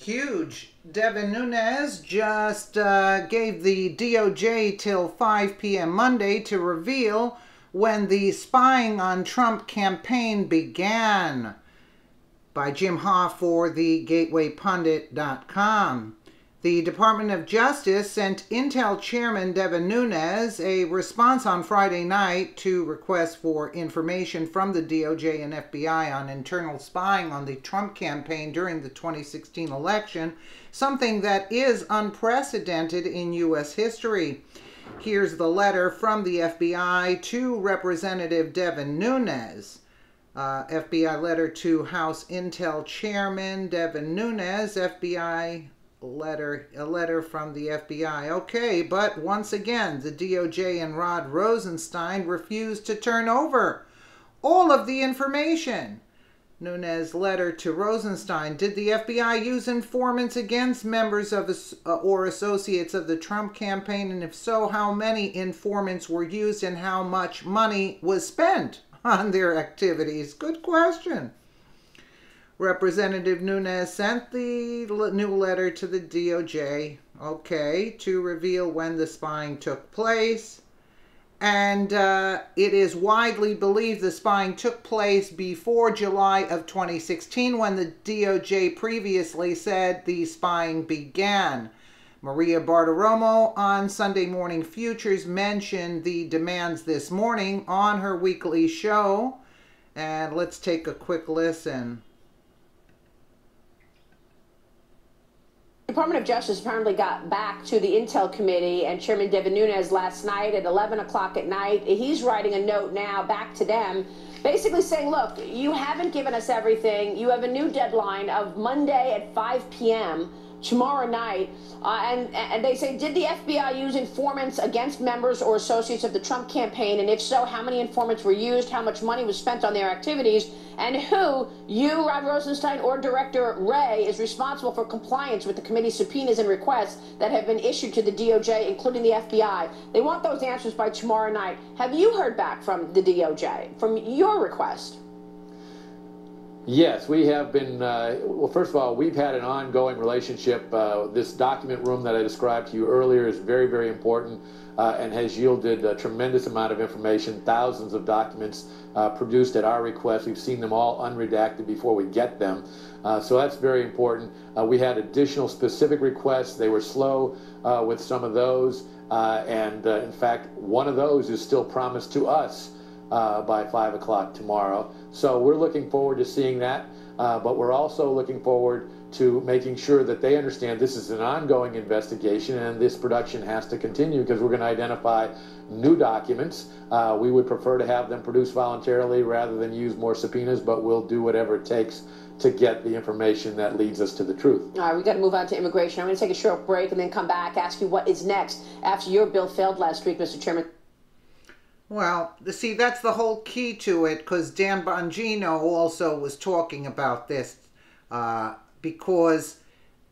Huge. Devin Nunes just gave the DOJ till 5 p.m. Monday to reveal when the spying on Trump campaign began. By Jim Hoff for the GatewayPundit.com. The Department of Justice sent Intel Chairman Devin Nunes a response on Friday night to requests for information from the DOJ and FBI on internal spying on the Trump campaign during the 2016 election, something that is unprecedented in U.S. history. Here's the letter from the FBI to Representative Devin Nunes. FBI letter to House Intel Chairman Devin Nunes, FBI letter, a letter from the FBI. Okay, but once again, the DOJ and Rod Rosenstein refused to turn over all of the information. Nunes' letter to Rosenstein: did the FBI use informants against members of or associates of the Trump campaign? And if so, how many informants were used and how much money was spent on their activities? Good question. Representative Nunes sent the new letter to the DOJ, okay, to reveal when the spying took place. And it is widely believed the spying took place before July of 2016, when the DOJ previously said the spying began. Maria Bartiromo on Sunday Morning Futures mentioned the demands this morning on her weekly show. And let's take a quick listen. The Department of Justice apparently got back to the Intel Committee and Chairman Devin Nunes last night at 11 o'clock at night. He's writing a note now back to them, basically saying, look, you haven't given us everything. You have a new deadline of Monday at 5 p.m. tomorrow night. And they say, did the FBI use informants against members or associates of the Trump campaign? And if so, how many informants were used? How much money was spent on their activities? And who, you, Rod Rosenstein, or Director Wray, is responsible for compliance with the committee's subpoenas and requests that have been issued to the DOJ, including the FBI? They want those answers by tomorrow night. Have you heard back from the DOJ, from your request? Yes, we have been, well, first of all, we've had an ongoing relationship. This document room that I described to you earlier is very, very important and has yielded a tremendous amount of information, thousands of documents produced at our request. We've seen them all unredacted before we get them. So that's very important. We had additional specific requests. They were slow with some of those. In fact, one of those is still promised to us by 5 o'clock tomorrow. So we're looking forward to seeing that, but we're also looking forward to making sure that they understand this is an ongoing investigation and this production has to continue, because we're going to identify new documents. We would prefer to have them produced voluntarily rather than use more subpoenas, but we'll do whatever it takes to get the information that leads us to the truth. All right, we got to move on to immigration. I'm going to take a short break and then come back, ask you what is next after your bill failed last week, Mr. Chairman. Well, see, that's the whole key to it, because Dan Bongino also was talking about this, because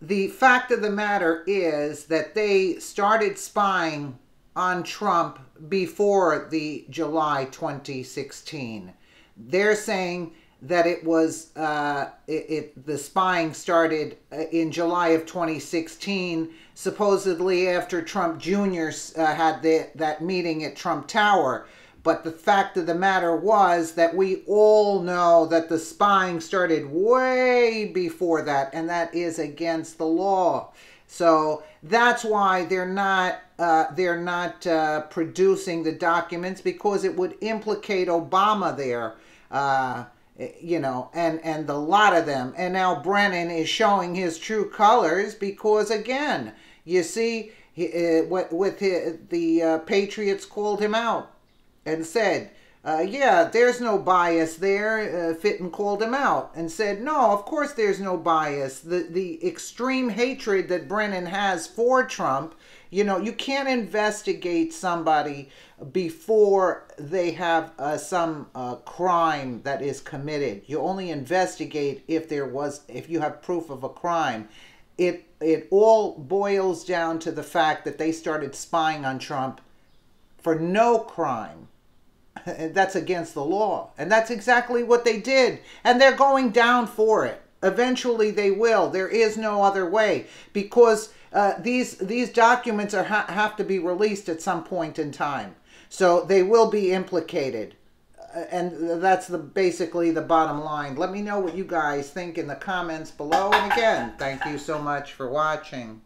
the fact of the matter is that they started spying on Trump before the July 2016. They're saying that it was the spying started in July of 2016, supposedly after Trump Jr. Had that meeting at Trump Tower. But the fact of the matter was that we all know that the spying started way before that, and that is against the law. So that's why they're not producing the documents, because it would implicate Obama there. You know, and a lot of them. And now Brennan is showing his true colors, because, again, you see, the Patriots called him out and said, yeah, there's no bias there. Fitton called him out and said, no, of course there's no bias. The extreme hatred that Brennan has for Trump, you know, you can't investigate somebody before they have some crime that is committed. You only investigate if you have proof of a crime. It all boils down to the fact that they started spying on Trump for no crime. That's against the law. And that's exactly what they did. And they're going down for it. Eventually they will. There is no other way, because these documents have to be released at some point in time. So they will be implicated. And that's basically the bottom line. Let me know what you guys think in the comments below. And again, thank you so much for watching.